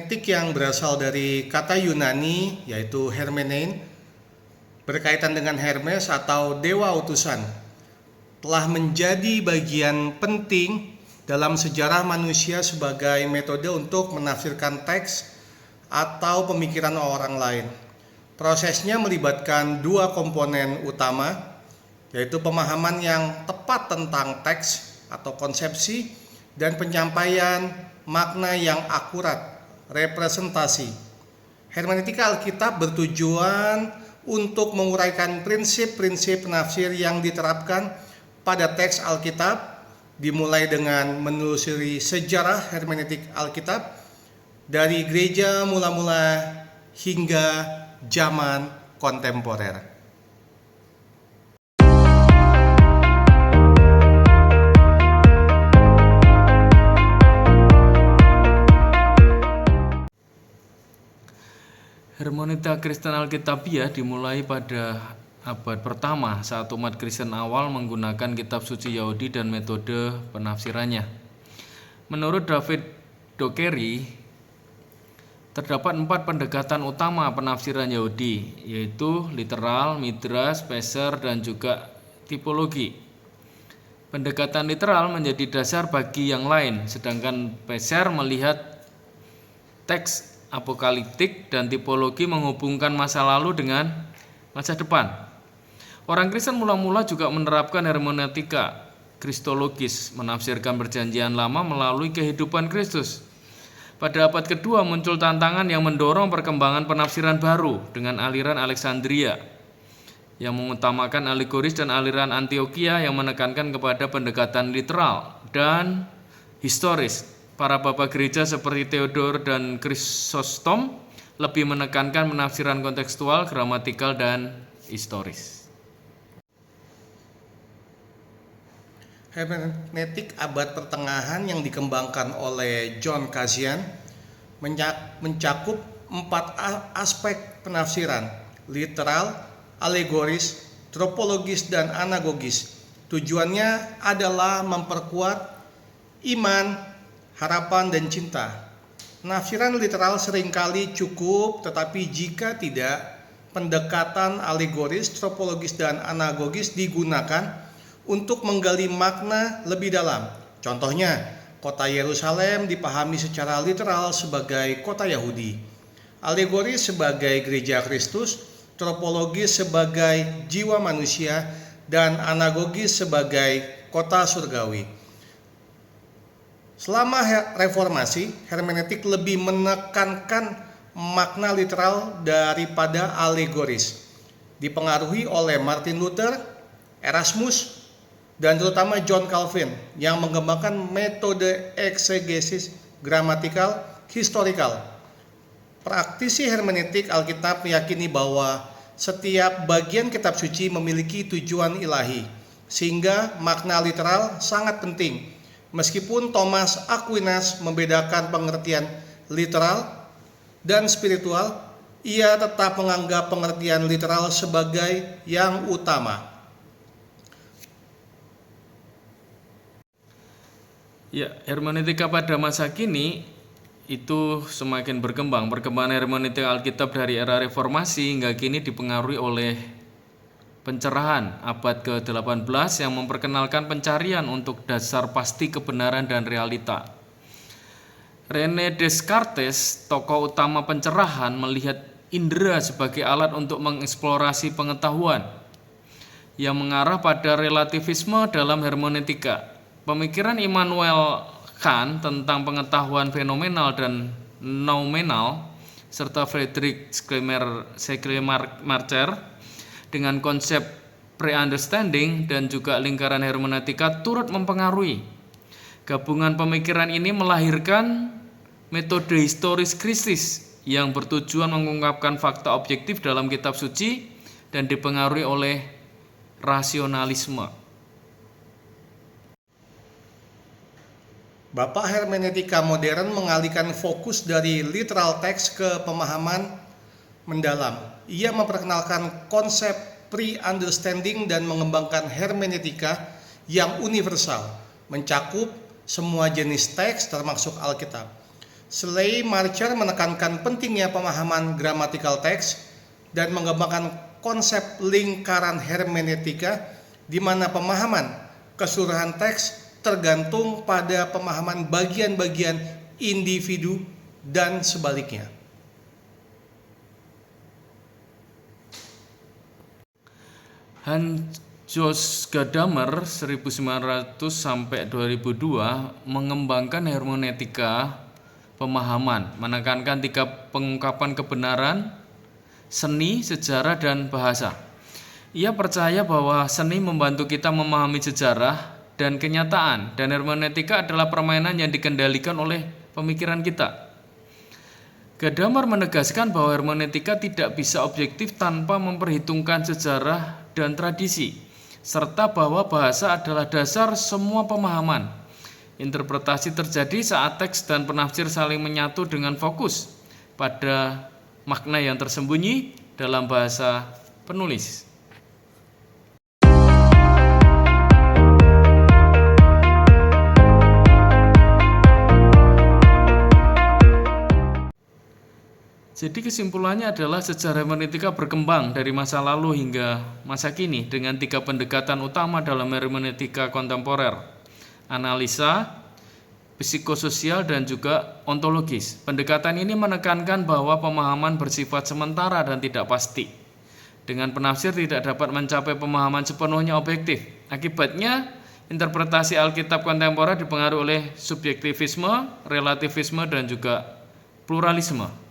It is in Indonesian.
Hermeneutik yang berasal dari kata Yunani yaitu hermenein, berkaitan dengan Hermes atau dewa utusan, telah menjadi bagian penting dalam sejarah manusia sebagai metode untuk menafsirkan teks atau pemikiran orang lain. Prosesnya melibatkan dua komponen utama, yaitu pemahaman yang tepat tentang teks atau konsepsi dan penyampaian makna yang akurat, representasi. Hermeneutika Alkitab bertujuan untuk menguraikan prinsip-prinsip penafsir yang diterapkan pada teks Alkitab, dimulai dengan menelusuri sejarah hermeneutik Alkitab dari gereja mula-mula hingga zaman kontemporer. Hermeneutika Kristen Alkitabiah dimulai pada abad pertama saat umat Kristen awal menggunakan kitab suci Yahudi dan metode penafsirannya. Menurut David Dockery, terdapat 4 pendekatan utama penafsiran Yahudi, yaitu literal, midrash, peser, dan juga tipologi. Pendekatan literal menjadi dasar bagi yang lain, sedangkan peser melihat teks apokaliptik dan tipologi menghubungkan masa lalu dengan masa depan. Orang Kristen mula-mula juga menerapkan hermeneutika kristologis, menafsirkan perjanjian lama melalui kehidupan Kristus. Pada abad kedua muncul tantangan yang mendorong perkembangan penafsiran baru dengan aliran Alexandria yang mengutamakan alegoris dan aliran Antioquia yang menekankan kepada pendekatan literal dan historis. Para bapa gereja seperti Theodor dan Chrysostom lebih menekankan penafsiran kontekstual, gramatikal, dan historis. Hermeneutik abad pertengahan yang dikembangkan oleh John Cassian mencakup 4 aspek penafsiran: literal, alegoris, tropologis, dan anagogis. Tujuannya adalah memperkuat iman, harapan, dan cinta. Penafsiran literal seringkali cukup, tetapi jika tidak, pendekatan alegoris, tropologis, dan anagogis digunakan untuk menggali makna lebih dalam. Contohnya, kota Yerusalem dipahami secara literal sebagai kota Yahudi, alegoris sebagai gereja Kristus, tropologis sebagai jiwa manusia, dan anagogis sebagai kota surgawi. Selama reformasi, hermeneutik lebih menekankan makna literal daripada alegoris. Dipengaruhi oleh Martin Luther, Erasmus, dan terutama John Calvin yang mengembangkan metode eksegesis gramatikal historikal. Praktisi hermeneutik Alkitab meyakini bahwa setiap bagian kitab suci memiliki tujuan ilahi, sehingga makna literal sangat penting. Meskipun Thomas Aquinas membedakan pengertian literal dan spiritual, ia tetap menganggap pengertian literal sebagai yang utama. Ya, hermeneutika pada masa kini itu semakin berkembang. Perkembangan hermeneutika Alkitab dari era reformasi hingga kini dipengaruhi oleh pencerahan abad ke-18 yang memperkenalkan pencarian untuk dasar pasti kebenaran dan realita. René Descartes, tokoh utama pencerahan, melihat indera sebagai alat untuk mengeksplorasi pengetahuan yang mengarah pada relativisme dalam hermeneutika. Pemikiran Immanuel Kant tentang pengetahuan fenomenal dan noumenal serta Friedrich Schleiermacher dengan konsep pre-understanding dan juga lingkaran hermeneutika turut mempengaruhi. Gabungan pemikiran ini melahirkan metode historis Kristus yang bertujuan mengungkapkan fakta objektif dalam kitab suci dan dipengaruhi oleh rasionalisme. Bapak hermeneutika modern mengalihkan fokus dari literal teks ke pemahaman mendalam. Ia memperkenalkan konsep pre-understanding dan mengembangkan hermeneutika yang universal, mencakup semua jenis teks termasuk Alkitab. Schleiermacher menekankan pentingnya pemahaman grammatical text dan mengembangkan konsep lingkaran hermeneutika di mana pemahaman keseluruhan teks tergantung pada pemahaman bagian-bagian individu dan sebaliknya. Hans-Jost Gadamer 1900 sampai 2002 mengembangkan hermeneutika pemahaman, menekankan 3 pengungkapan kebenaran, seni, sejarah, dan bahasa. Ia percaya bahwa seni membantu kita memahami sejarah dan kenyataan, dan hermeneutika adalah permainan yang dikendalikan oleh pemikiran kita. Gadamer menegaskan bahwa hermeneutika tidak bisa objektif tanpa memperhitungkan sejarah dan tradisi, serta bahwa bahasa adalah dasar semua pemahaman. Interpretasi terjadi saat teks dan penafsir saling menyatu dengan fokus pada makna yang tersembunyi dalam bahasa penulis. Jadi kesimpulannya adalah sejarah hermeneutika berkembang dari masa lalu hingga masa kini dengan 3 pendekatan utama dalam hermeneutika kontemporer: analisa, psikososial, dan juga ontologis. Pendekatan ini menekankan bahwa pemahaman bersifat sementara dan tidak pasti. Dengan penafsir tidak dapat mencapai pemahaman sepenuhnya objektif. Akibatnya, interpretasi Alkitab kontemporer dipengaruhi oleh subjektivisme, relativisme, dan juga pluralisme.